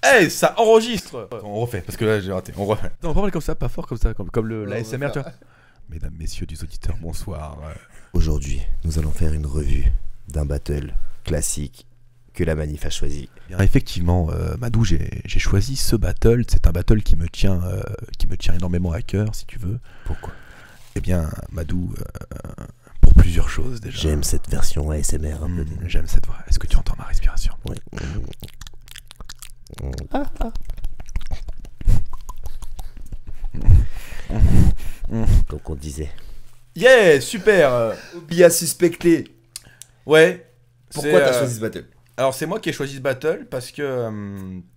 Hey, ça enregistre. On refait, parce que là j'ai raté, on refait. Non, pas mal comme ça, pas fort comme ça, comme la SMR, tu vois. Mesdames, messieurs des auditeurs, bonsoir. Aujourd'hui, nous allons faire une revue d'un battle classique que la manif a choisi. Bien, effectivement, Madou, j'ai choisi ce battle. C'est un battle qui me tient énormément à cœur, si tu veux. Pourquoi? Eh bien, Madou, pour plusieurs choses déjà. J'aime cette version ASMR un peu. J'aime cette voix. Est-ce que tu entends ma respiration? Oui. Donc on disait. Yeah, super. Obia suspecté. Ouais. Pourquoi t'as choisi ce battle? Alors c'est moi qui ai choisi ce battle parce que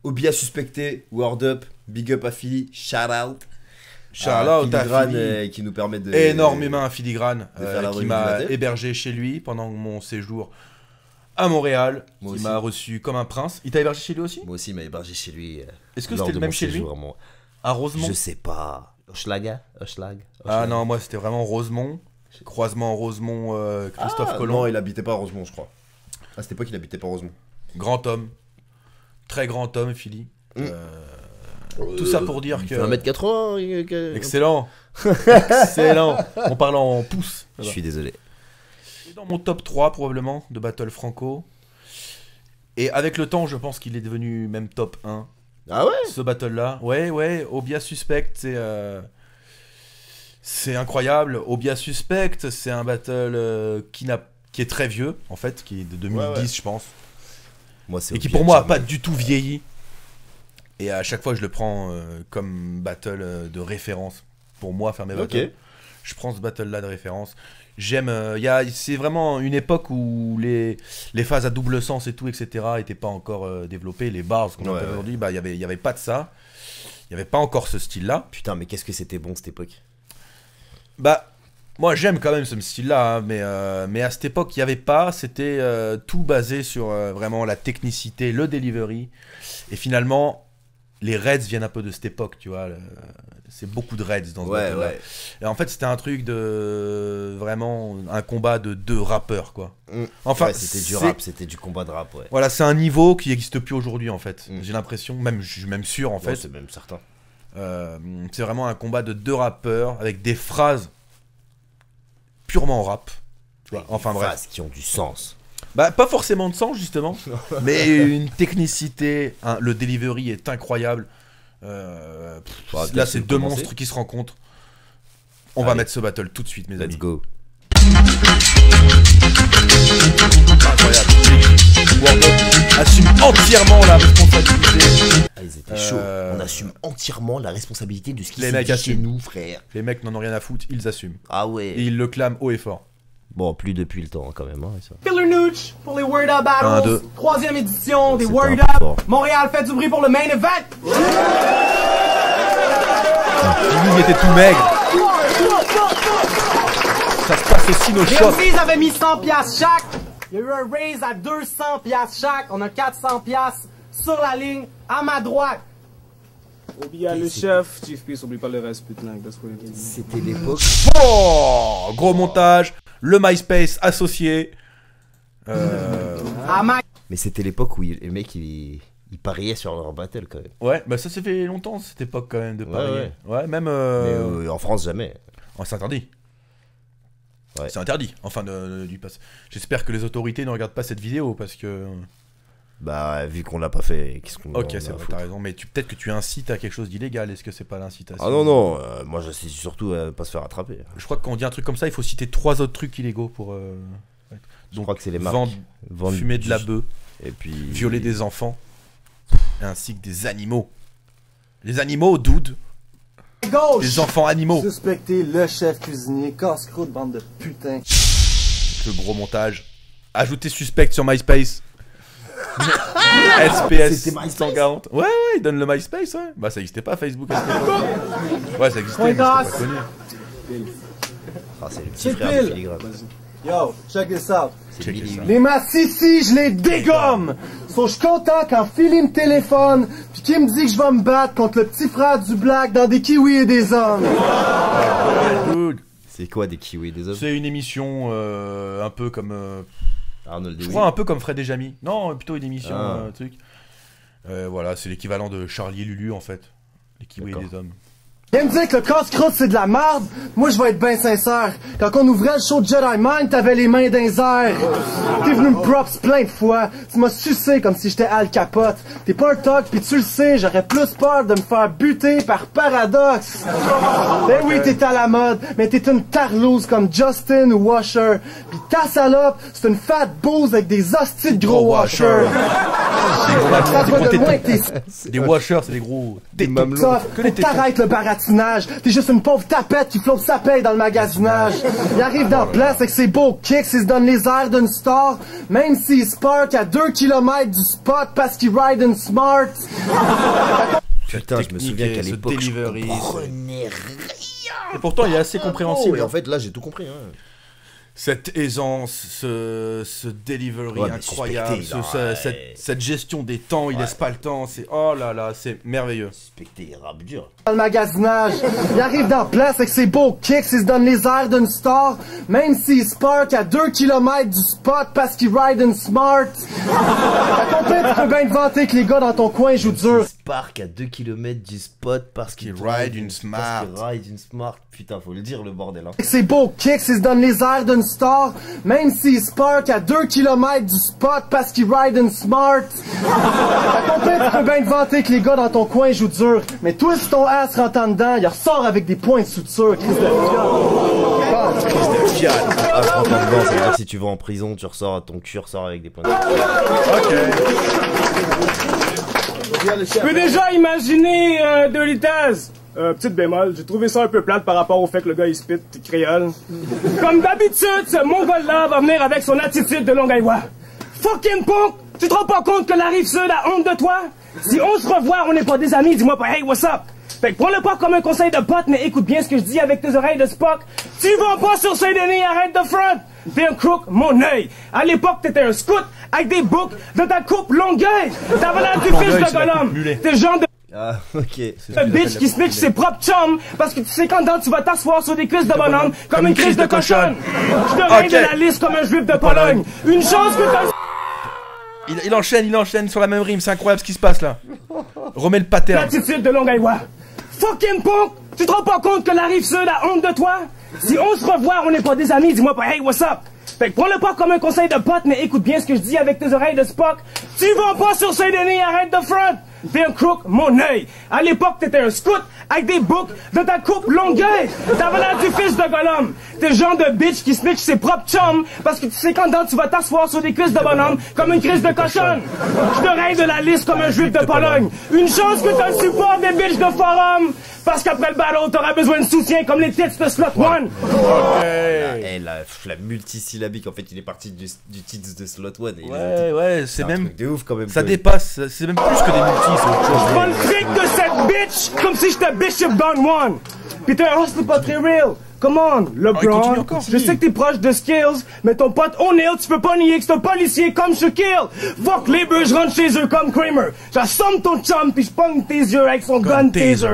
Obia suspecté, word up, big up à Philly, shout out. shout out à Filigrane, Philly. qui nous permet de Énormément à Filigrane de faire la qui revue m'a du battle. hébergé chez lui pendant mon séjour à Montréal, Moi qui aussi. m'a reçu comme un prince. Il t'a hébergé chez lui aussi? Moi aussi, il m'a hébergé chez lui. Est-ce que lors c'était de le même mon chez lui? séjour à Mont- À Rosemont? Je sais pas. Hochelaga. Ah non, moi c'était vraiment Rosemont. Croisement Rosemont, Christophe Colomb. Non, il habitait pas à Rosemont, je crois. À cette époque, il habitait pas à Rosemont. Grand homme. Très grand homme, Philly. Tout ça pour dire que... 1m80. Excellent. Excellent. On parle en pouces. Je suis désolé. Il est dans mon top 3 probablement de Battle Franco. Et avec le temps, je pense qu'il est devenu même top 1. Ah ouais? Ce battle là. Ouais, Obia Suspect, c'est incroyable. Obia Suspect, c'est un battle qui est très vieux en fait, qui est de 2010 Ouais. je pense. Moi, c'est Et qui Obia pour moi a Charmant. pas du tout vieilli. Et à chaque fois je le prends comme battle de référence pour moi faire mes battles. Ok. Je prends ce battle là de référence. J'aime, c'est vraiment une époque où les phases à double sens et tout, etc. étaient pas encore développées. Les bars qu'on appelle aujourd'hui, bah, il y avait pas de ça. Il y avait pas encore ce style là. Putain, mais qu'est-ce que c'était bon cette époque. Bah, moi j'aime quand même ce style-là, hein, mais à cette époque il n'y avait pas, c'était tout basé sur vraiment la technicité, le delivery, et finalement les raids viennent un peu de cette époque, tu vois, c'est beaucoup de raids dans ce battle-là. Ouais. Et en fait c'était un truc de vraiment un combat de deux rappeurs, quoi. Enfin, Ouais, c'était du rap, c'était du combat de rap, ouais. Voilà, c'est un niveau qui n'existe plus aujourd'hui en fait, Mm. j'ai l'impression, même je suis même sûr en Ouais, fait. c'est même certain. C'est vraiment un combat de deux rappeurs avec des phrases purement rap. Tu vois, enfin bref. Phases qui ont du sens. Bah pas forcément de sens justement, mais une technicité, le delivery est incroyable. Là c'est deux monstres qui se rencontrent. On va Allez. mettre ce battle tout de suite mes amis. Let's go. Incroyable. Word Up assume entièrement la responsabilité. Ah, ils étaient chauds. On assume entièrement la responsabilité de ce qui Les s'est mecs dit chez assument. nous, frère. Les mecs n'en ont rien à foutre, ils assument. Ah ouais. Et ils le clament haut et fort. Bon, plus depuis le temps hein, quand même. Hein, ça. Killer Nooch pour les Word Up Un, Battles, deux. 3e édition des C'était Word un peu Up. fort. Montréal fait du bruit pour le main event. Lui était tout maigre. Ça se passe aussi nos Les shots. MCs avaient mis 100 piastres chaque. Il y a eu un raise à 200 piastres chaque. On a 400 piastres sur la ligne à ma droite. Obia le chef, Chief Peace, oublie pas le reste, putain, that's what it is. C'était l'époque. Oh, gros montage, le MySpace associé. À ma Mais c'était l'époque où les mecs ils pariaient sur leur battle quand même. Ouais, bah ça s'est fait longtemps cette époque quand même de parier. Ouais, même. Mais en France jamais. Oh, c'est interdit. Ouais. C'est interdit. Enfin, du pass. J'espère que les autorités ne regardent pas cette vidéo parce que. Bah vu qu'on l'a pas fait, qu'est-ce qu'on. Ok, on a c'est à vrai, foutre. t'as raison. Mais peut-être que tu incites à quelque chose d'illégal. Est-ce que c'est pas l'incitation? Ah non, moi j'insiste surtout à pas se faire attraper. Je crois que quand on dit un truc comme ça, il faut citer 3 autres trucs illégaux pour. Je crois que c'est les marques. Vendre, fumer de la bœuf, Et puis. violer des enfants, ainsi que des animaux. Les animaux, dude. gauche. Les enfants animaux. Suspecter le chef cuisinier, casse-croûte, bande de putain. Le gros montage. Ajoutez suspect sur MySpace. SPS C'était MySpace 140. Ouais, il donne le MySpace, ouais. Bah, ça existait pas, Facebook à cette époque. Ouais, ça existait, mais c'était pas connu. Ah, c'est le petit C'est frère de pile. Filigrane. Yo, check this out. C'est Check Billy. ça. Les massifs, je les dégomme. So, je suis content quand Philly me téléphone, pis qu'il me dit que je vais me battre contre le petit frère du Black dans des kiwis et des hommes. Dude, C'est quoi des kiwis des hommes? c'est une émission un peu comme. Arnold Je Dewey. crois un peu comme Fred et Jamy. Non, plutôt une émission, Ah. truc. Voilà, c'est l'équivalent de Charlie et Lulu en fait. Les kiwis des hommes. Il me dit que le casse-croûte c'est de la merde. Moi je vais être bien sincère. Quand on ouvrait le show de Jedi Mind, t'avais les mains dans les airs. T'es venu me props plein de fois. Tu m'as sucé comme si j'étais Al Capote. T'es pas un toc pis tu le sais, j'aurais plus peur de me faire buter par paradoxe. Ben oui, t'es à la mode, mais t'es une tarlouse comme Justin ou Washer. Pis ta salope, c'est une fat bouse avec des hosties de gros washers. Ça se voit de loin que t'es Des washers, c'est des gros. des mamelons. Faut que t'arrêtes le baratinage. T'es juste une pauvre tapette qui flotte sa paye dans le magasinage. Il arrive dans la place avec ses beaux kicks, il se donne les airs d'une star, même s'il se parque à 2 km du spot parce qu'il ride une smart. Putain, je me souviens qu'à l'époque, je comprenais rien. Et pourtant, il est assez compréhensible. Et en fait, là, j'ai tout compris. Hein. Cette aisance, ce delivery Ouais, incroyable, suspecté, cette gestion des temps, il laisse pas le temps, c'est oh là là, c'est merveilleux. Suspecté, rap dur. Dans le magasinage, il arrive dans la place avec ses beaux kicks, il se donne les airs d'une star, même s'il se parque à 2 km du spot parce qu'il ride une smart. À ton père, tu peux bien te vanter que les gars dans ton coin jouent dur. Il se parque à 2 km du spot parce qu'il ride une smart. Parce qu'il ride une smart. Putain, faut le dire, le bordel. Hein. Avec ses beaux kicks, il se donne les airs d'une star, même s'il se parque à 2 km du spot parce qu'il ride une smart. À ton père, tu peux bien te vanter que les gars dans ton coin jouent dur, mais toi, si ton ass rentre en dedans, il ressort avec des points de suture, Chris de Fiat. Ah, je rentre dedans, ça veut dire que si tu vas en prison, tu ressors, ton cul ressort avec des points de Je peux déjà imaginer Dirty Taz. Petite bémol, j'ai trouvé ça un peu plate par rapport au fait que le gars il spit créole. Comme d'habitude, ce mongol-là va venir avec son attitude de Longaïwa. Fucking punk! Tu te rends pas compte que la Rive-Sud a honte de toi? Si on se revoit, on n'est pas des amis, dis-moi pas hey, what's up? Fait que prends-le pas comme un conseil de pote, mais écoute bien ce que je dis avec tes oreilles de Spock. Tu vas pas sur Saint-Denis, arrête de front! T'es un crook, mon œil. À l'époque, t'étais un scout avec des boucles de ta coupe Longueuil. T'avais l'air du fils de Gollum. T'es le genre de Ah, ok. un bitch qui snitch ses propres chums parce que tu sais quand dedans tu vas t'asseoir sur des cuisses de bonhomme comme une crise de cochonne. Je te règle de la liste comme un juif de Pologne. Une chance que t'as... Il enchaîne sur la même rime, c'est incroyable ce qui se passe là. Remets le pattern. L'attitude de Longaïwa. Fucking punk! Tu te rends pas compte que la Rive-Sud a honte de toi? Si on se revoit, on n'est pas des amis, dis-moi pas hey, what's up? Fait que prends-le pas comme un conseil de pote, mais écoute bien ce que je dis avec tes oreilles de Spock. Tu vas pas sur Saint-Denis, arrête de front! T'es un crook, mon œil. À l'époque, t'étais un scout avec des boucles de ta coupe Longueuil. T'avais l'air du fils de Gollum. T'es le genre de bitch qui snitch ses propres chums parce que tu sais quand dedans tu vas t'asseoir sur des cuisses de bonhomme comme une crise de cochonne. Je te règle de la liste comme un juif de Pologne. Une chance que t'as le support des bitches de forum. Parce qu'après le battle, t'auras besoin de soutien comme les tits de Slot One. Eh, la multisyllabique, en fait, il est parti du titre de Slot One. Ouais, c'est même. De ouf quand même. Ça dépasse, c'est même plus que des multis, c'est autre chose. Je prends le fric de cette bitch comme si j'étais Bishop Don One. Pis t'es un hustle pas très real. Come on, LeBron. Je sais que t'es proche de skills, mais ton pote O'Neal, tu peux pas nier que c'est un policier comme Shaquille. Fuck les bœufs, je rentre chez eux comme Kramer. J'assomme ton chum pis j'pogne tes yeux avec son gun taser.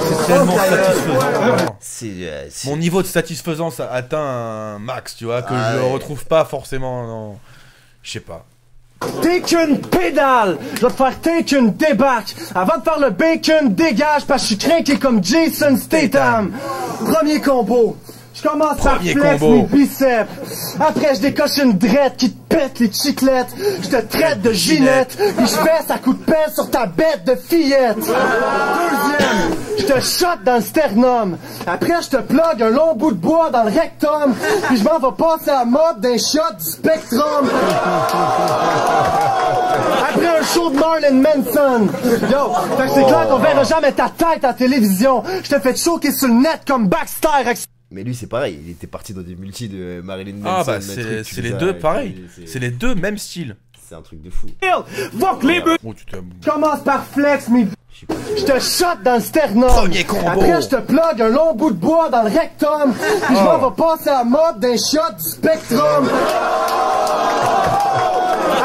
C'est tellement satisfaisant. C'est Mon niveau de satisfaisance a atteint un max, tu vois, que je retrouve pas forcément dans... Je sais pas. T'es qu'une pédale! Je vais te faire t'es qu'une débarque! Avant de faire le bacon, dégage parce que je suis craqué comme Jason Statham! Premier combo! Je commence par Premier flex combo. mes biceps. Après, je décoche une drette qui te pète les chiclettes. Je te traite de Ginette. Puis je fesse à coups de pelle sur ta bête de fillette. Deuxième, je te shot dans le sternum. Après, je te plug un long bout de bois dans le rectum. Puis je m'en vais passer à mode d'un shot du Spectrum. Après un show de Marlon Manson. Yo, fait que c'est clair qu'on verra jamais ta tête à la télévision. Je te fais choquer sur le net comme Baxter. Mais lui, c'est pareil, il était parti dans des multis de Marilyn Manson. Ah bah c'est les deux pareil. C'est les deux même style. C'est un truc de fou. Fuck les bœufs. Oh, tu t'as... Je commence par flex mes... Je te shot dans le sternum. Premier combo. Après, je te plug un long bout de bois dans le rectum. Puis je m'en vais passer à mode d'un shot du Spectrum.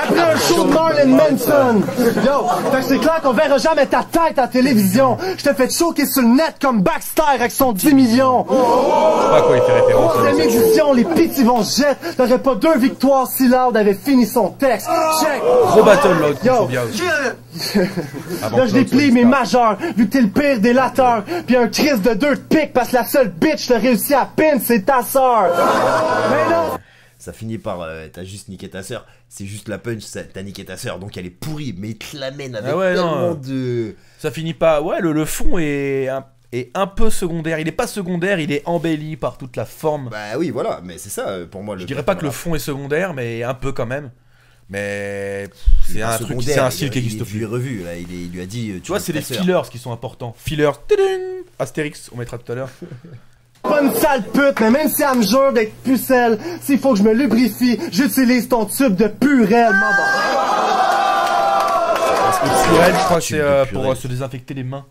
Après un show de Marlon Marilyn Manson. Yo, fait que c'est clair qu'on verra jamais ta tête à la télévision. Je t'ai fait choquer sur le net comme Baxter avec son 10 millions. Je sais pas à quoi il fait référence. Troisième édition, les petits vont se jeter. T'aurais pas 2 victoires si Loud avait fini son texte. Check. Gros battle là, qui Yo. sont bien aussi. Là, je déplie mes majeurs, vu que t'es le pire des lateurs. Puis un crise de 2 de pique, parce que la seule bitch t'as réussi à pin, c'est ta sœur. Mais non! Ça finit par t'as juste niqué ta sœur. C'est juste la punch, t'as niqué ta sœur, donc elle est pourrie, mais il te l'amène avec tellement de. Ça finit pas. Ouais, le fond est un peu secondaire. Il est pas secondaire, il est embelli par toute la forme. Bah oui, voilà, mais c'est ça pour moi. Je dirais pas que le fond est secondaire, mais un peu quand même. Mais c'est un truc, c'est un style qui existe plus. Il revu, là, il lui a dit. Tu vois, c'est les fillers qui sont importants. Fillers, tadam, Astérix, on mettra tout à l'heure. Pas une sale pute, mais même si elle me jure d'être pucelle, s'il faut que je me lubrifie, j'utilise ton tube de purelle, Purelle, je crois que c'est pour se désinfecter les mains.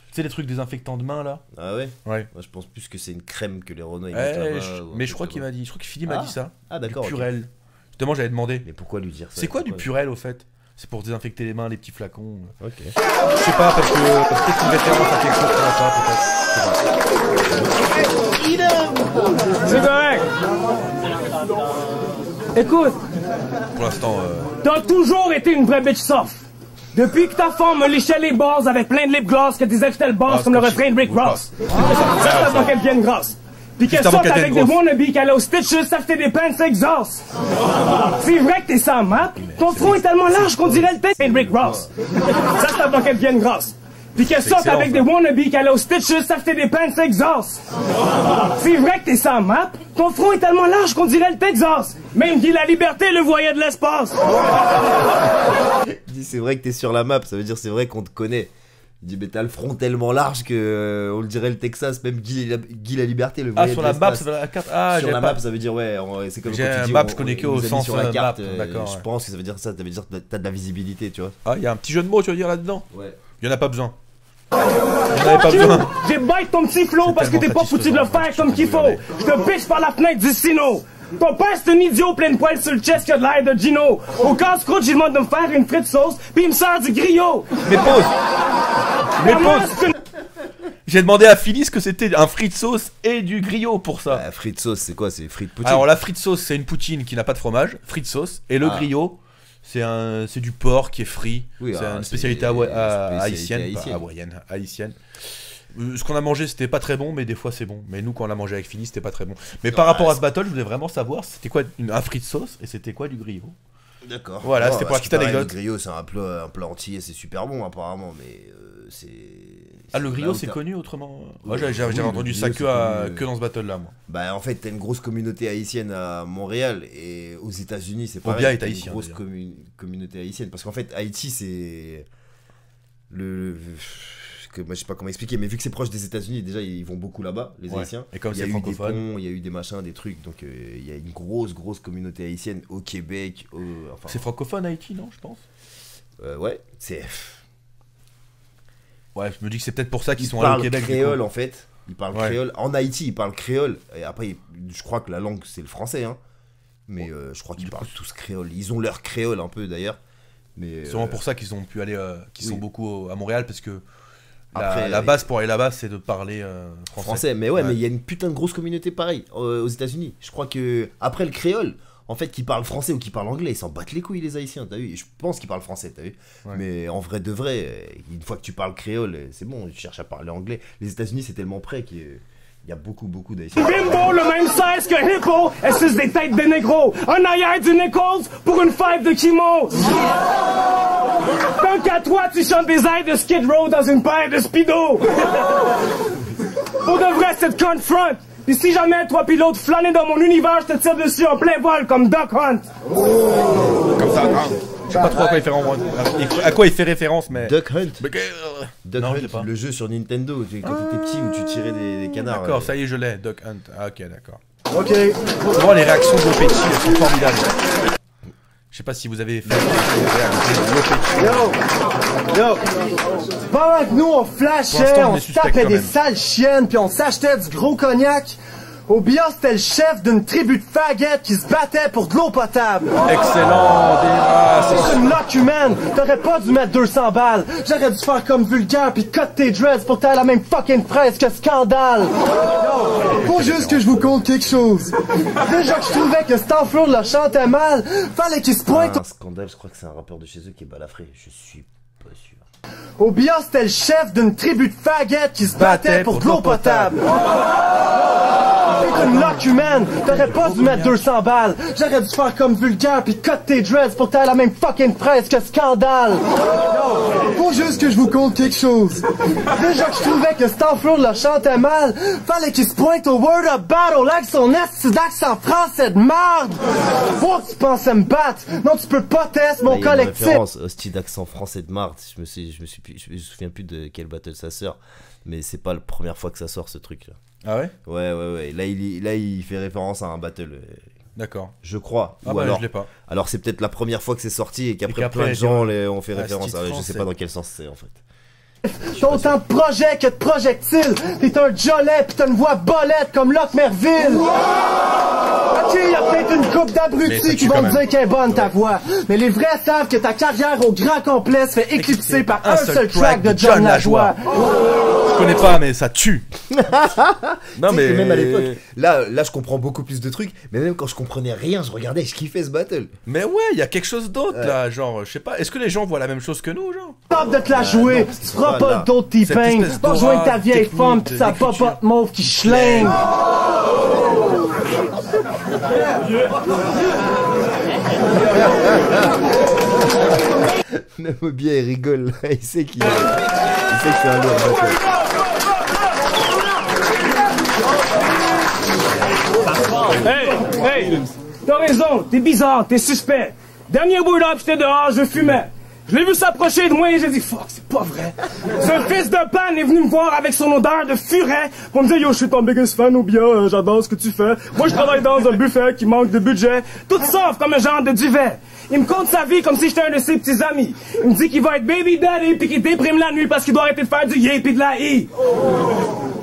Tu sais les trucs désinfectants de mains là? Ah ouais? Ouais. Moi je pense plus que c'est une crème que les Renault ils Ouais, mettent là-bas, mais je crois qu'il m'a dit, je crois que Philly m'a dit ça. Ah d'accord. Purelle. Justement, j'avais demandé. Mais pourquoi lui dire ça? C'est quoi du Purelle au fait? C'est pour désinfecter les mains, les petits flacons. Ok. Je sais pas, parce que peut-être une référence à quelque chose qu'on a pas, peut-être. C'est correct. Écoute, Pour l'instant, t'as toujours été une vraie bitch soft. Depuis que ta femme me léchait les bars avec plein de lip gloss que disait que j'étais le boss comme le refrain de Rick Ross. Ça, c'est avant qu'elle devienne grosse. Pis qu'elle sorte avec des wannabes qu'elle a aux stitches, s'acheter des pants exhaust. C'est vrai que t'es sans map. Ton front est tellement large qu'on dirait le tête de Rick Ross. Ça, c'est avant qu'elle devienne grosse. Pis qu'elle sorte avec des wannabes qu'elle a aux stitches, s'acheter des pants exhaust. C'est vrai que t'es sans map. Ton front est tellement large qu'on dirait le Texas. Même Guy la Liberté le voyait de l'espace. Il dit c'est vrai que t'es sur la map, ça veut dire c'est vrai qu'on te connaît. Il dit mais t'as le front tellement large que on le dirait le Texas, même Guy la Liberté le voyait de sur la l'espace. map, ça veut la carte. Ah, sur la map, ça veut dire ouais, c'est comme J'ai quand tu un dis map, je connais que au nous a mis sens sur la carte. map, d'accord, Je ouais. pense que ça veut dire ça, ça veut dire que t'as de la visibilité, tu vois. Ah, il y a un petit jeu de mots, tu veux dire là-dedans? Ouais. Il y en a pas besoin. Il y en avait pas besoin. J'ai bite ton petit flow parce que t'es pas foutu de le faire comme qu'il faut. Je te pitch par la fenêtre du Sino. Ton père c'est un idiot plein de poils sur le chest qui a de l'air de Gino. Au casse-croûte, j'ai demandé de me faire une frite sauce, puis il me sert du griot. Mais pause. Mais pause. J'ai demandé à Philly ce que c'était un frite sauce et du griot pour ça. Bah, frite sauce, c'est quoi? C'est frite poutine. Alors la frite sauce, c'est une poutine qui n'a pas de fromage, frite sauce, et le griot, c'est du porc qui est frit. Oui, c'est alors, une spécialité haïtienne, pas haïtienne. Ce qu'on a mangé, c'était pas très bon, mais des fois c'est bon. Mais nous, quand on l'a mangé avec Philly, c'était pas très bon. Mais par rapport à ce battle, je voulais vraiment savoir c'était quoi un frite sauce et c'était quoi du griot. D'accord. Voilà, c'était pour la petite anecdote. Le griot, c'est un plat entier, c'est super bon apparemment, mais c'est. Ah, le griot, c'est connu autrement. Moi, j'avais oui, entendu ça que dans ce battle-là, moi. Bah, en fait, t'as une grosse communauté haïtienne à Montréal et aux États-unis, c'est pareil. Obia est t'as une haïtien, grosse communauté haïtienne parce qu'en fait, Haïti, c'est que moi je sais pas comment expliquer, mais vu que c'est proche des États-Unis, déjà ils vont beaucoup là-bas, les Haïtiens. Et comme il y a c'est eu des francophone, ponts, il y a eu des machins, des trucs, donc il y a une grosse communauté haïtienne au Québec. Enfin, c'est francophone Haïti, non, je pense. Ouais, c'est. Ouais, je me dis que c'est peut-être pour ça qu'ils sont allés au Québec. Créole en fait. Ils parlent créole. En Haïti, ils parlent créole. Et après, je crois que la langue c'est le français, hein. Mais je crois qu'ils parlent tous créole. Ils ont leur créole un peu d'ailleurs. Mais c'est vraiment pour ça qu'ils ont pu aller, qu'ils sont beaucoup à Montréal parce que. Après, la base pour aller là-bas, c'est de parler français. Mais ouais, mais il y a une putain de grosse communauté pareil aux États-Unis. Je crois que après le créole, en fait, qui parle français ou qui parle anglais, ils s'en battent les couilles les Haïtiens, t'as vu? Je pense qu'ils parlent français, t'as vu? Ouais. Mais en vrai de vrai, une fois que tu parles créole, c'est bon, tu cherches à parler anglais. Les États-Unis, c'est tellement près qu'il y a beaucoup d'Haïtiens. Bimbo, le même size que Hippo, elle suce des têtes de négro. En arrière du Nichols pour une fête de Kimo. Tant qu'à toi, tu chantes des airs de Skid Row dans une paire de Speedo. Pour de vrai, c'est de confront. Pis si jamais toi pis l'autre flânez dans mon univers, je te tire dessus en plein vol comme Duck Hunt. Comme ça, je sais pas trop à quoi il fait référence, mais. Duck Hunt. Duck Hunt, le jeu sur Nintendo, quand t'étais petit où tu tirais des canards. D'accord, ça y est, je l'ai, Duck Hunt. Ah, ok, d'accord. Ok. Vraiment, les réactions de Lopechi, elles sont formidables. Je sais pas si vous avez fait Yo! Pendant que nous on flashait, on se tapait des sales chiennes, puis on s'achetait du gros cognac, Obia, c'était le chef d'une tribu de faguettes qui se battait pour de l'eau potable. Excellent, C'est une lock humaine. T'aurais pas dû mettre 200 balles. J'aurais dû faire comme Vulgaire puis cut tes dreads pour que t'aies la même fucking presse que Scandale. Faut juste que je vous conte quelque chose. Déjà que je trouvais que cette enflure le chantait mal, fallait qu'il se pointe. Un Scandale, je crois que c'est un rappeur de chez eux qui est balafré. Je suis pas sûr. Obia, c'était le chef d'une tribu de faguettes qui se battait pour de l'eau potable. C'est une lock humaine. T'aurais pas dû mettre 200 balles. J'aurais dû faire comme Vulgaire puis cut tes dreads pour que t'aies la même fucking presse que Scandale. Faut juste que je vous conte quelque chose. Déjà que je trouvais que cette enflure le chantait mal, fallait qu'il se pointe au Word of Battle avec son esti d'accent français de merde. Oh, tu pensais me battre? Non, tu peux pas tester mon collectif. Hostie d'accent français de marde. Je me souviens plus de quel battle ça sort. Mais c'est pas la première fois que ça sort ce truc là. Ah ouais? Ouais. Là il fait référence à un battle. D'accord. Je crois. Ah Ou bah alors, je l'ai pas. alors c'est peut-être la première fois que c'est sorti et qu'après qu'après, plein de gens ont fait Ah, référence ce à. titre Je sais français. pas dans quel sens c'est en fait. T'as autant de projets que de projectiles. T'es un jolet pis t'as une voix bolette comme Locke Merville. Ok, y a peut-être une couple Mais ça d'abrutis tue qui quand vont me même. dire qu'elle est bonne ta voix. Mais les vrais savent que ta carrière au grand complet se fait éclipser par un seul track de John Lajoie. Je connais pas, mais ça tue. Non, Tu sais que même à l'époque, mais. là je comprends beaucoup plus de trucs, mais même quand je comprenais rien, je regardais, je kiffais ce battle. Mais ouais, il y a quelque chose d'autre là, genre, je sais pas. Est-ce que les gens voient la même chose que nous, genre? Stop de te la jouer. non, Tu c'est feras pas pas là. le dos de Cette T-Pain. espèce Va d'aura rejoindre ta vieille technique femme pis sa d'écriture. popote mauve qui schlingue. Namobia il rigole là, il sait qu'il c'est un lourd battle. Hey, t'as raison, t'es bizarre, t'es suspect. Dernier word up, j'étais dehors, je fumais. Je l'ai vu s'approcher de moi et j'ai dit fuck, c'est pas vrai. Ce fils de panne est venu me voir avec son odeur de furet pour me dire yo, je suis ton biggest fan ou bien j'adore ce que tu fais. Moi, je travaille dans un buffet qui manque de budget, tout sauf comme un genre de duvet. Il me conte sa vie comme si j'étais un de ses petits amis. Il me dit qu'il va être baby daddy puis qu'il déprime la nuit parce qu'il doit arrêter de faire du yé pis de la i.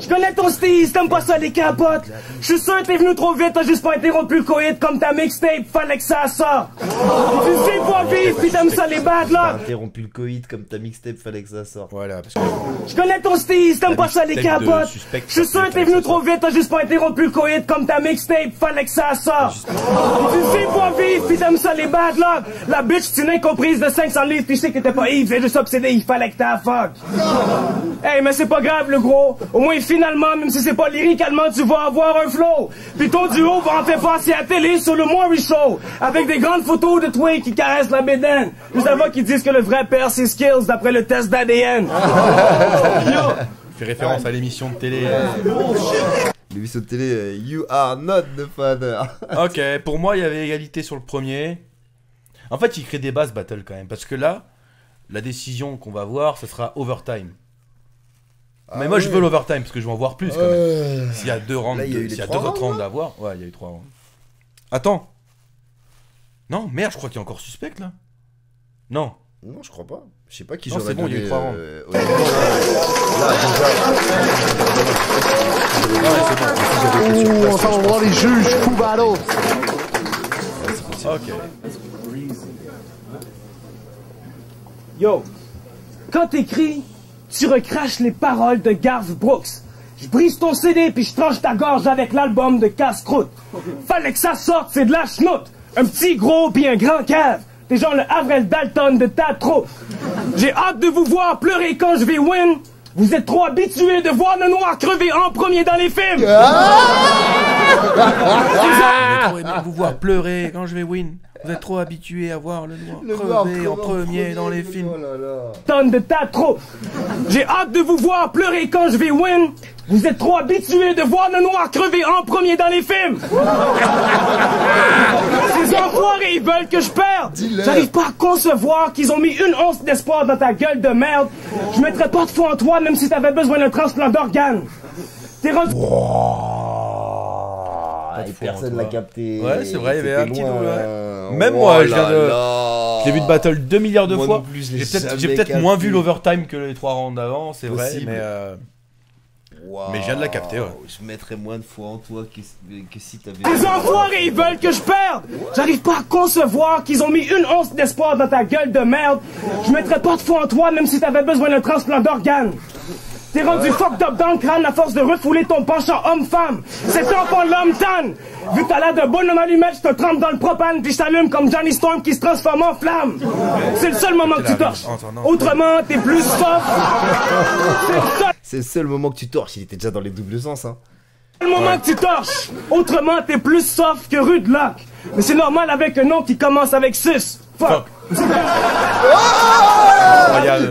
Je connais ton style, t'aimes pas ça les capotes. Je suis sûr que t'es venu trop vite, t'as juste pas interrompu le coït comme ta mixtape, fallait que ça sorte. Tu sais pas vivre pis t'aimes ça les bad T'as luck. interrompu le coït comme ta mixtape, fallait que ça sorte. Voilà, parce que. Je connais ton style, t'aimes pas ça les mixtape de capotes. Suspect, Je suis sûr que t'es venu trop vite, t'as juste pas interrompu le coït comme ta mixtape, fallait que ça sorte. Tu sais pas vivre pis t'aimes ça les bad luck. La bitch, c'est une incomprise de 500 livres pis je sais que t'étais pas Yves, c'est juste obsédé, il fallait que t'as fuck. Hey, mais c'est pas grave le gros. Au moins finalement, même si c'est pas lyriquement, tu vas avoir un flow. Puis ton duo va en faire passer à la télé sur le Maury Show. Avec des grandes photos de toi qui caressent la bédaine. Juste avant qu'ils disent que le vrai père c'est Skills d'après le test d'ADN. fait référence à l'émission de télé. L'émission de télé, You Are Not the Father. Ok, pour moi, il y avait égalité sur le premier. En fait, il crée des bases battle quand même. Parce que là, la décision qu'on va voir, ce sera overtime. Mais moi, je veux l'overtime parce que je veux en voir plus quand même. S'il y a deux rounds, Là, il y a eu les s'il y a trois deux autres rounds, rounds à voir. Ouais, il y a eu 3 rounds. Attends. Non, merde, je crois qu'il y a encore suspect là. Non. Non, je crois pas. Je sais pas qui Non, j'aurais c'est bon, il y a eu donné, 3 rounds. Ouh, on s'en va voir les juges, fou battle. Ok. Yo, quand t'écris, tu recraches les paroles de Garth Brooks. Je brise ton CD puis je tranche ta gorge avec l'album de Casse-Croûte. Fallait que ça sorte, c'est de la schnoute. Un petit gros puis un grand cave. T'es genre le Avril Dalton de ta troupe. J'ai hâte de vous voir pleurer quand je vais win. Vous êtes trop habitués de voir le noir crever en premier dans les films. J'ai trop aimé vous voir pleurer quand je vais win. Vous êtes trop habitués à voir le noir crever en premier dans les films. Tonne de ta troupe. J'ai hâte de vous voir pleurer quand je vais win. Vous êtes trop habitués de voir le noir crever en premier dans les films. Ces enfoirés, ils veulent que je perde. J'arrive pas à concevoir qu'ils ont mis une once d'espoir dans ta gueule de merde. Je mettrais pas de foi en toi même si t'avais besoin d'un transplant d'organes. T'es rendu... Personne l'a capté. Ouais, c'est vrai, il y avait un C'était petit loin, doute, ouais. hein. Même Oh moi, je là viens de- là. Je l'ai vu de battle 2 milliards de Moi fois. non plus, je l'ai J'ai jamais peut-être capté. moins vu l'overtime que les 3 rounds d'avant, c'est vrai, Possible. mais Wow. Mais je viens de la capter, ouais. Je mettrais moins de foi en toi que si t'avais... Les enfoirés, ils veulent que je perde! J'arrive pas à concevoir qu'ils ont mis une once d'espoir dans ta gueule de merde. Je mettrais pas de foi en toi même si t'avais besoin d'un transplant d'organes. T'es rendu fucked up dans le crâne à force de refouler ton penchant homme-femme. C'est enfant l'homme tanne. Vu que t'as l'air de bonhomme allumette, je te trempe dans le propane puis je t'allume comme Johnny Storm qui se transforme en flamme. C'est le seul moment que tu torches. Autrement, t'es plus soft. C'est le seul moment que tu torches, il était déjà dans les doubles sens, hein. Le moment que tu torches. Autrement, t'es plus soft que Rude Lock. Mais c'est normal avec un nom qui commence avec sus. Fuck.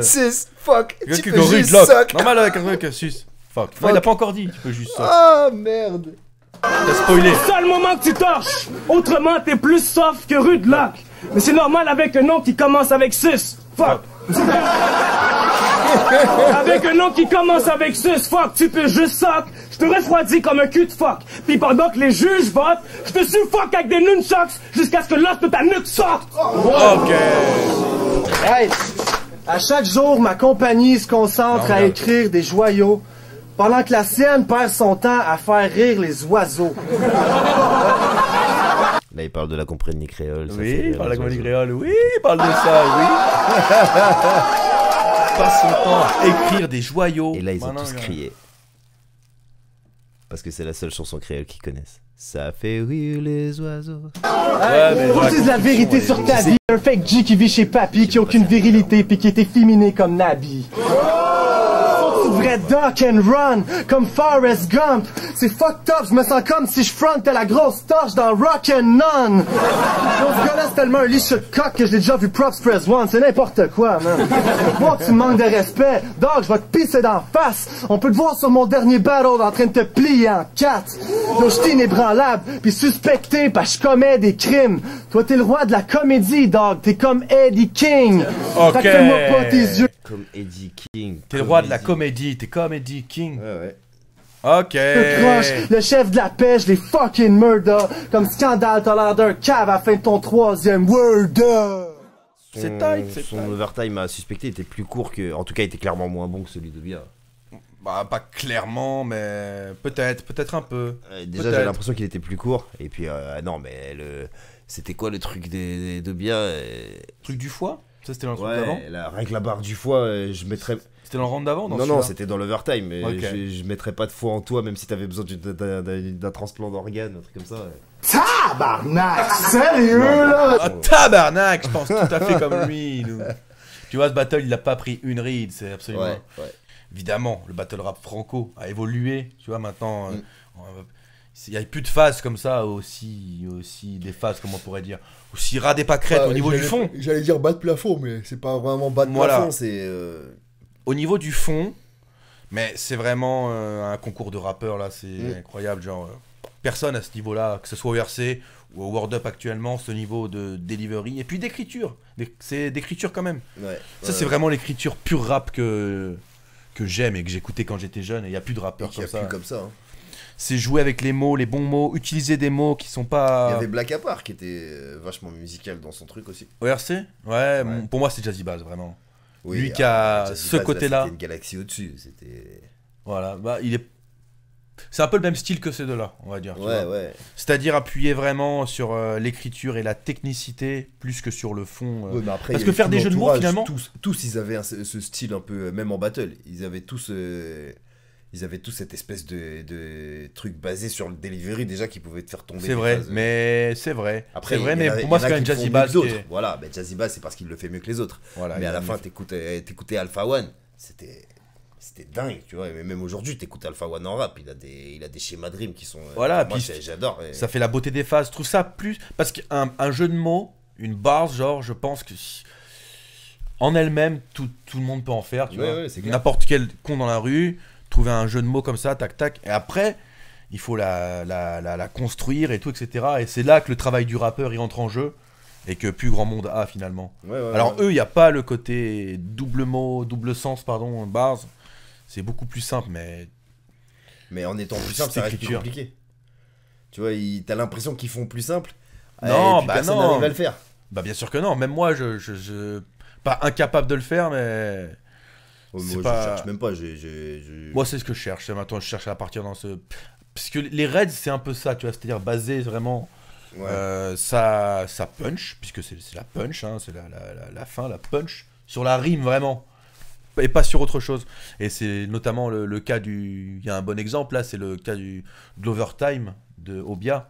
Sis, fuck, tu Que peux Rude juste Lock. suck. Normal avec un truc que sus. Fuck. Non, il a pas encore dit, tu peux juste suck. Ah, merde. T'as spoilé. Seul moment que tu torches. Autrement, t'es plus soft que Rude Lock. Mais c'est normal avec un nom qui commence avec sus. Fuck. Avec un nom qui commence avec sus, fuck, tu peux juste suck. Je te refroidis comme un cul de fuck. Puis pendant que les juges votent, je te suffoque avec des nunchucks jusqu'à ce que l'os de ta nuque sorte. Ok. Hey! À chaque jour, ma compagnie se concentre à écrire des joyaux, pendant que la sienne perd son temps à faire rire les oiseaux. Là, il parle de la compagnie créole. ça Oui, fait il parle de la rire, comédie ça. créole. Oui, il parle de ça, oui. Passe son temps à écrire des joyaux. Et là, ils ont Maintenant, tous gars. crié. Parce que c'est la seule chanson créole qu'ils connaissent. Ça fait rire les oiseaux. Ouais, mais Faut que tu dises la vérité sur ta vie. Un fake G qui vit chez Papy, qui a aucune virilité, puis qui est efféminé comme Nabi. Tu devrais duck and run, comme Forrest Gump. C'est fucked up, je me sens comme si je frontais la grosse torche dans Rock and None. Donc ce gars-là, c'est tellement un lit de coq que j'ai déjà vu Props Press One, c'est n'importe quoi, man. Moi, tu me manques de respect. Dog, je vais te pisser d'en face. On peut te voir sur mon dernier battle en train de te plier en quatre. Donc je t'ai inébranlable, puis suspecté parce que je commets des crimes. Toi, t'es le roi de la comédie, dog. T'es comme Eddie King. Ok. Fait que fais-moi pas tes yeux. Comme Eddie King. T'es le roi de la comédie, t'es comme Eddie King. Ouais, ouais. Ok. Le croche, le chef de la pêche, les fucking murder. Comme Scandale, t'as l'air d'un cave à la fin de ton troisième word. C'est tight, c'est Son tight. overtime à suspecter était plus court que. En tout cas, il était clairement moins bon que celui de Bia. Bah, pas clairement, mais peut-être un peu. Déjà, Peut-être. j'ai l'impression qu'il était plus court. Et puis, non, mais c'était quoi le truc de Bia Truc du foie. Ça, c'était dans le truc d'avant. Ouais, rien que la barre du foie, je mettrais. C'était dans le round d'avant. Non, non, c'était dans l'overtime. Mais Ok. je mettrais pas de foi en toi, même si t'avais besoin d'un transplant d'organes, un truc comme ça. Ouais. Tabarnak! Sérieux, là? Ah, tabarnak, je pense tout à fait comme lui. Nous. Tu vois, ce battle, il a pas pris une ride, c'est absolument. Ouais, ouais. Évidemment, le battle rap franco a évolué. Tu vois, maintenant, il n'y a plus de phases comme ça, aussi des phases, comment on pourrait dire, aussi ras des pâquerettes au niveau du fond. J'allais dire bas de plafond, mais c'est pas vraiment bas de Voilà. plafond, c'est. Au niveau du fond, mais c'est vraiment un concours de rappeurs là, c'est incroyable. Genre, personne à ce niveau-là, que ce soit au RC ou au Word Up actuellement, ce niveau de delivery et puis d'écriture. C'est d'écriture quand même. Ouais. Ça, c'est vraiment l'écriture pure rap que j'aime et que j'écoutais quand j'étais jeune. Et il n'y a plus de rappeurs Il y comme a ça. plus comme ça. Hein. C'est jouer avec les mots, les bons mots, utiliser des mots qui sont Il y pas. avait Black Apart qui était vachement musical dans son truc aussi. Au RC ouais, pour moi, c'est Jazzy Bass, vraiment. Oui, Lui qui a Jazzy ce Bass, côté-là. C'était une galaxie au-dessus. C'était. Voilà, bah, c'est un peu le même style que ces deux-là, on va dire. tu vois. Ouais. C'est-à-dire appuyer vraiment sur l'écriture et la technicité plus que sur le fond. Ouais, mais après, Parce il y que avait faire tout des jeux de mots, l'entourage, finalement. Tous, ils avaient ce style un peu, même en battle. Ils avaient tous cette espèce de truc basé sur le delivery déjà qui pouvait te faire tomber. C'est des vrai, phases. mais c'est vrai. Après, C'est vrai, il y en a- mais pour il moi, y en c'est a quand qui même le Jazzy font Bass. mieux que qui d'autres. est- Voilà, mais Jazzy Bass, c'est parce qu'il le fait mieux que les autres. Voilà, mais à la il- fin, t'écoutais Alpha One, c'était dingue, tu vois. Mais même aujourd'hui, t'écoutes Alpha One en rap, il a des schémas de rimes qui sont. Voilà, moi, puis j'adore. Et- Ça fait la beauté des phases. Je trouve ça plus. Parce qu'un jeu de mots, une bars, genre, je pense que. En elle-même, tout le monde peut en faire, tu Ouais, vois. ouais, c'est clair. N'importe quel con dans la rue, trouver un jeu de mots comme ça, tac, tac. Et après, il faut la construire et tout, etc. Et c'est là que le travail du rappeur, il entre en jeu. Et que plus grand monde a, finalement. Ouais, ouais, Alors, ouais. eux, il n'y a pas le côté double mot, double sens, pardon, bars. C'est beaucoup plus simple, mais. Mais en étant plus simple, C'est ça reste plus écriture. compliqué. Tu vois, t'as l'impression qu'ils font plus simple. Non, et puis bah personne non. n'arrive à le faire. Bah bien sûr que non, même moi je pas incapable de le faire mais Ouais, c'est moi, pas- je cherche même pas. Moi, c'est ce que je cherche. Maintenant, je cherche à partir dans ce. Parce que les raids, c'est un peu ça, tu vois. C'est-à-dire basé vraiment. Ouais. Ça punch, puisque c'est la punch, hein, c'est la fin, la punch, sur la rime vraiment, et pas sur autre chose. Et c'est notamment le cas du. Il y a un bon exemple là, c'est le cas de l'overtime de Obia,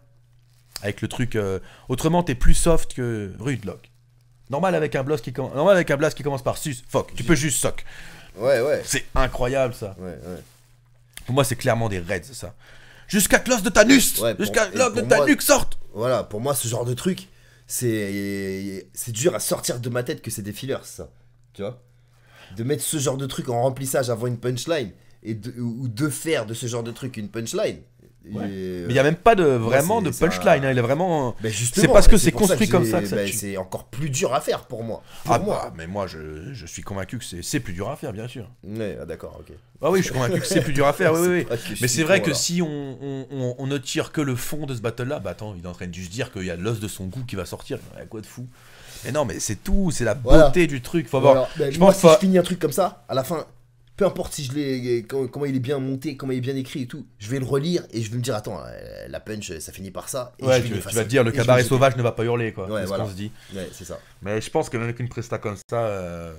avec le truc. Autrement, t'es plus soft que rude lock. Normal avec un blast qui commence par sus, fuck, tu peux juste sock. Ouais. C'est incroyable ça. Ouais. Pour moi, c'est clairement des raids, ça. Jusqu'à que l'os de ta nuque, Ouais, jusqu'à pour- que l'os et de pour ta moi- nuque sorte. Voilà, pour moi, ce genre de truc, c'est dur à sortir de ma tête que c'est des fillers, ça. Tu vois? De mettre ce genre de truc en remplissage avant une punchline, ou de faire de ce genre de truc une punchline. Mais il n'y a même pas vraiment de c'est punchline, un- hein, il est vraiment. Ben justement, C'est parce que c'est pour ça construit comme ça que j'ai- ça ben, tue. c'est encore plus dur à faire pour moi. Pour Ah moi. bah, mais moi je suis convaincu que c'est plus dur à faire, bien sûr. Ouais, d'accord, ok. Ah oui, je suis convaincu que c'est plus dur à faire, oui, oui. pas que je Mais suis c'est vrai con, que alors. si on ne tire que le fond de ce battle-là, bah attends, il est en train de juste dire qu'il y a l'os de son goût qui va sortir. Quoi de fou? Mais non, mais c'est tout, c'est la beauté Voilà. du truc. Faut avoir. Alors, ben, je moi, pense si je pas. finis un truc comme ça, à la fin, peu importe si je l'ai, comment il est bien monté, comment il est bien écrit et tout, je vais le relire et je vais me dire, attends, la punch, ça finit par ça. Et Ouais, je vais tu l'effacer. vas te dire, le Et je vais cabaret le sauvage ne va pas hurler, quoi. Ouais, c'est voilà. ce qu'on se dit. jeter. Ouais, c'est ça. Mais je pense qu'avec une presta comme ça,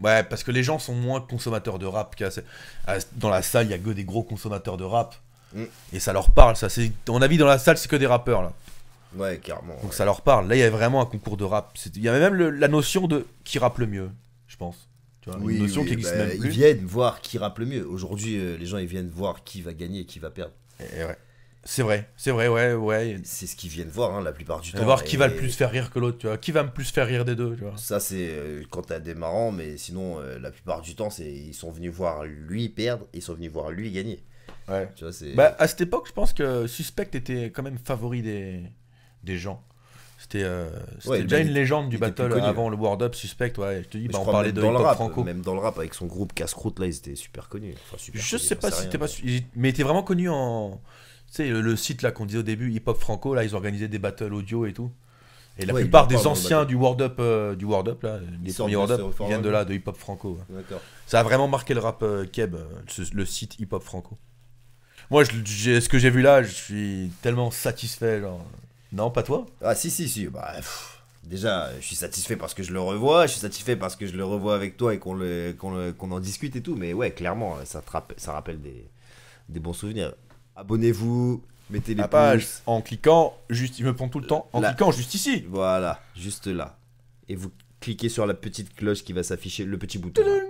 ouais, parce que les gens sont moins consommateurs de rap. Dans la salle, il y a que des gros consommateurs de rap. Mm. Et ça leur parle, ça. À mon avis, dans la salle, c'est que des rappeurs, là. Ouais, carrément. Donc ça leur parle. Là, il y a vraiment un concours de rap. Il y avait même la notion de qui rappe le mieux, je pense. Tu vois, Oui, une notion oui, qui existe bah, même ils plus. viennent voir qui rappe le mieux. Aujourd'hui, les gens, ils viennent voir qui va gagner et qui va perdre. Et ouais. C'est vrai, ouais. C'est ce qu'ils viennent voir, hein, la plupart du Et temps. voir qui va le Et- plus faire rire que l'autre, tu vois. Qui va me plus faire rire des deux, tu vois. Ça, c'est quand t'as des marrants, mais sinon, la plupart du temps, ils sont venus voir lui perdre, ils sont venus voir lui gagner. Ouais. Tu vois, c'est. Bah, à cette époque, je pense que Suspect était quand même favori des gens. C'était Ouais, déjà il une légende du était plus battle connu. avant le World Up. Suspect, ouais. Je te dis, Mais bah, je on crois parlait même de dans le hip-hop rap, franco. même dans le rap, avec son groupe Casse-Croûte, là, ils étaient super connus. Enfin, super Je connus, sais j'en pas si rien, c'était pas. mais- Mais il était vraiment connu en. Tu sais, le site là qu'on disait au début, Hip Hop Franco, là, ils organisaient des battles audio et tout. Et la Ouais, plupart il des parle dans le anciens battle. du World Up, là, les sortent premiers de World Up, Styrofoam. viennent de là, de Hip Hop Franco. Ouais. D'accord. Ça a vraiment marqué le rap keb, le site Hip Hop Franco. Moi, ce que j'ai vu là, je suis tellement satisfait. Genre. Non, pas toi? Ah, si. Bah, déjà, je suis satisfait parce que je le revois, je suis satisfait parce que je le revois avec toi et qu'on en discute et tout. Mais ouais, clairement, ça rappelle des bons souvenirs. Abonnez-vous, mettez les La page pouces. en cliquant, juste, il me prend tout le temps, en Là. cliquant juste ici. Voilà, juste là. Et vous cliquez sur la petite cloche qui va s'afficher, le petit bouton. Là.